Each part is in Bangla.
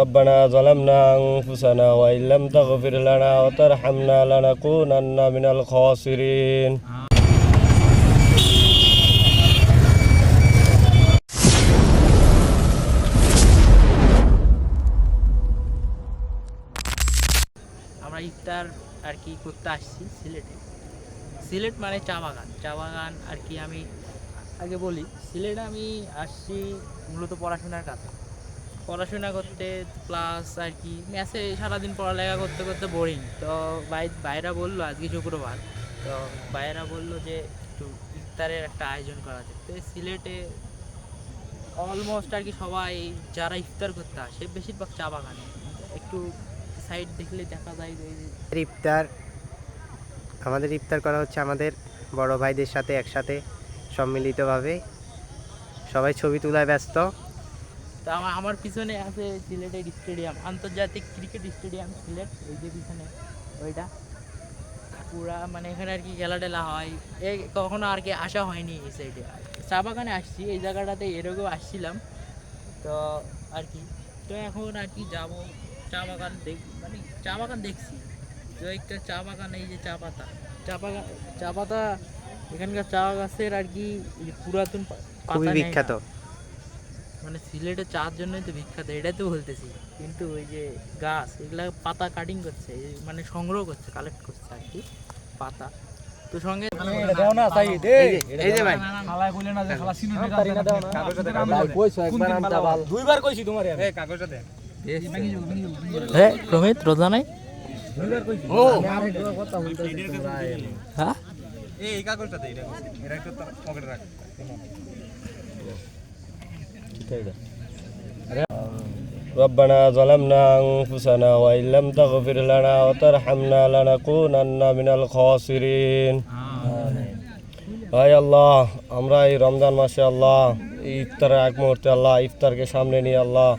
ربنا ظلمنا أنفسنا وإن لم تغفر لنا وترحمنا لنكونن من الخاسرين আমরা ইফতার আর কি করতে আসছি সিলেটে। সিলেট মানে চা বাগান আর কি। আমি আগে বলি, সিলেটে আমি আসছি মূলত পড়াশোনার কাছে, পড়াশোনা করতে, প্লাস আর কি ম্যাচে সারাদিন পড়ালেখা করতে করতে বোরিং। তো ভাইরা বললো আজকে শুক্রবার, তো ভাইরা বললো যে একটু ইফতারের একটা আয়োজন করা যায়। তো সিলেটে অলমোস্ট আর কি সবাই যারা ইফতার করতে আসে বেশিরভাগ চা বাগানে। একটু সাইড দেখলে দেখা যায় যে আমাদের ইফতার করা হচ্ছে আমাদের বড় ভাইদের সাথে একসাথে সম্মিলিতভাবে। সবাই ছবি তোলায় ব্যস্ত। তো আমার পিছনে আছে সিলেটের স্টেডিয়াম, আন্তর্জাতিক ক্রিকেট স্টেডিয়াম সিলেট। এই যে পিছনে ওইটা পুরা মানে এখানে আর কি খেলা টেলা হয়। কখনো আর কি আসা হয়নি এই সাইডে। চা বাগানে আসছি, এই জায়গাটাতে এরকম আসছিলাম তো আর কি। তো এখন আর কি যাবো চা বাগান মানে চা বাগান দেখছি তো একটা চা বাগান। এই যে চা পাতা এখানকার চা গাছের আর কি পুরাতন খুবই বিখ্যাত, মানে সিলেটে চার জন্যই তো বিখ্যাত, এটাই তো বলতেছি। কিন্তু ওই যে গাছ এগুলা পাতা কাটিং করছে, মানে সংগ্রহ করছে, কালেক্ট করছে আর কি পাতা। তো সঙ্গে প্রমিত রোজা নাই। ربنا ظلمنا أنفسنا وإن لم تغفر لنا وترحمنا لنكونن من الخاسرين হাই আল্লাহ, আমরা এই রমজান মাসে আল্লাহ ইফতারের এক মুহূর্তে আল্লাহ ইফতারকে সামনে নিয়ে আল্লাহ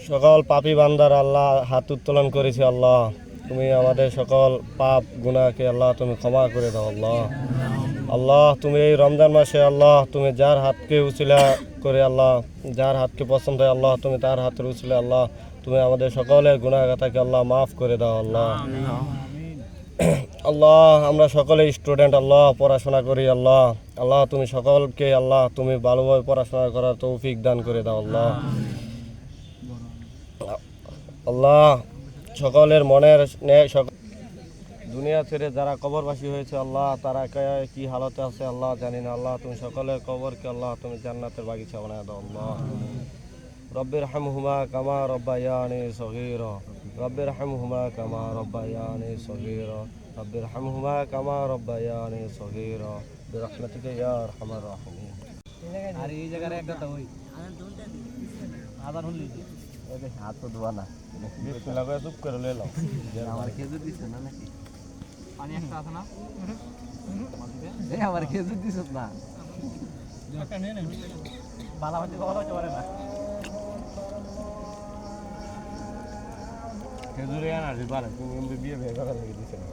সকল পাপী বান্দার আল্লাহ হাত উত্তোলন করেছি। আল্লাহ তুমি আমাদের সকল পাপ গুনাহকে আল্লাহ তুমি ক্ষমা করে দাও। আল্লাহ তুমি এই রমজান মাসে আল্লাহ তুমি যার হাতকে উছিলা করে আল্লাহ যার হাতকে পছন্দ হয় আল্লাহ তুমি তার হাতের উছিলা আল্লাহ তুমি আমাদের সকলের গুনাহগাতাকে আল্লাহ মাফ করে দাও। আল্লাহ আমরা সকলে স্টুডেন্ট আল্লাহ, পড়াশোনা করি আল্লাহ। আল্লাহ তুমি সকলকে আল্লাহ তুমি ভালোভাবে পড়াশোনা করার তৌফিক দান করে দাও। আল্লাহ সকলের মনের দুনিয়া ছেড়ে যারা কবরবাসী হয়েছে আল্লাহ তারা কি হালতে আছে আল্লাহ জানি না। আল্লাহ তুমি সকলের কবরকে আল্লাহ তুমি জান্নাতের বাগিচা বানায় দাও। রব্বির হামহুমা কামা রব্বায়ানি সগীরা, রব্বির হামহুমা কামা রব্বায়ানি সগীরা, রব্বির হামহুমা কামা রব্বায়ানি সগীরা বিরহমাতিকা ইয়া আরহামার রাহিমিন। আর এই জায়গায় একটা তো ওই আবার হলি ওই হাত তো ধোয়া না, বিসমিল্লাহ করে চুপ করে লইলাম। আমার খেজুর দিছে না নাকি? পানি একটা আছে না? এই আমার খেজুর দিছত না, একটা নে না বালা হতে পারে না। খেজুরে আনা দিবারে তুমি এমবি বিয়ে ভেঙে করা লাগি দিছ না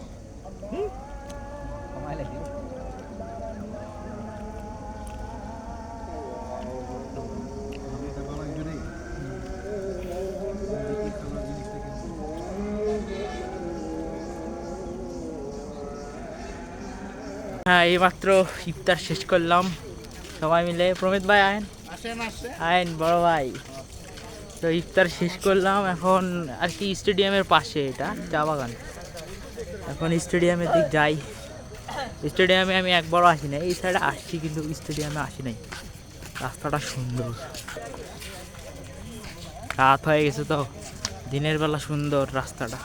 কমাই লাগি। হ্যাঁ, এইমাত্র ইফতার শেষ করলাম সবাই মিলে। প্রমিত ভাই আইন বড় ভাই। তো ইফতার শেষ করলাম, এখন আর কি স্টেডিয়ামের পাশে এটা চা বাগান। এখন স্টেডিয়ামের দিক যাই। স্টেডিয়ামে আমি একবারও আসি নাই, এই সাইডে আসছি কিন্তু স্টেডিয়ামে আসি নাই। রাস্তাটা সুন্দর, রাত হয়ে গেছে তো দিনের বেলা সুন্দর রাস্তাটা।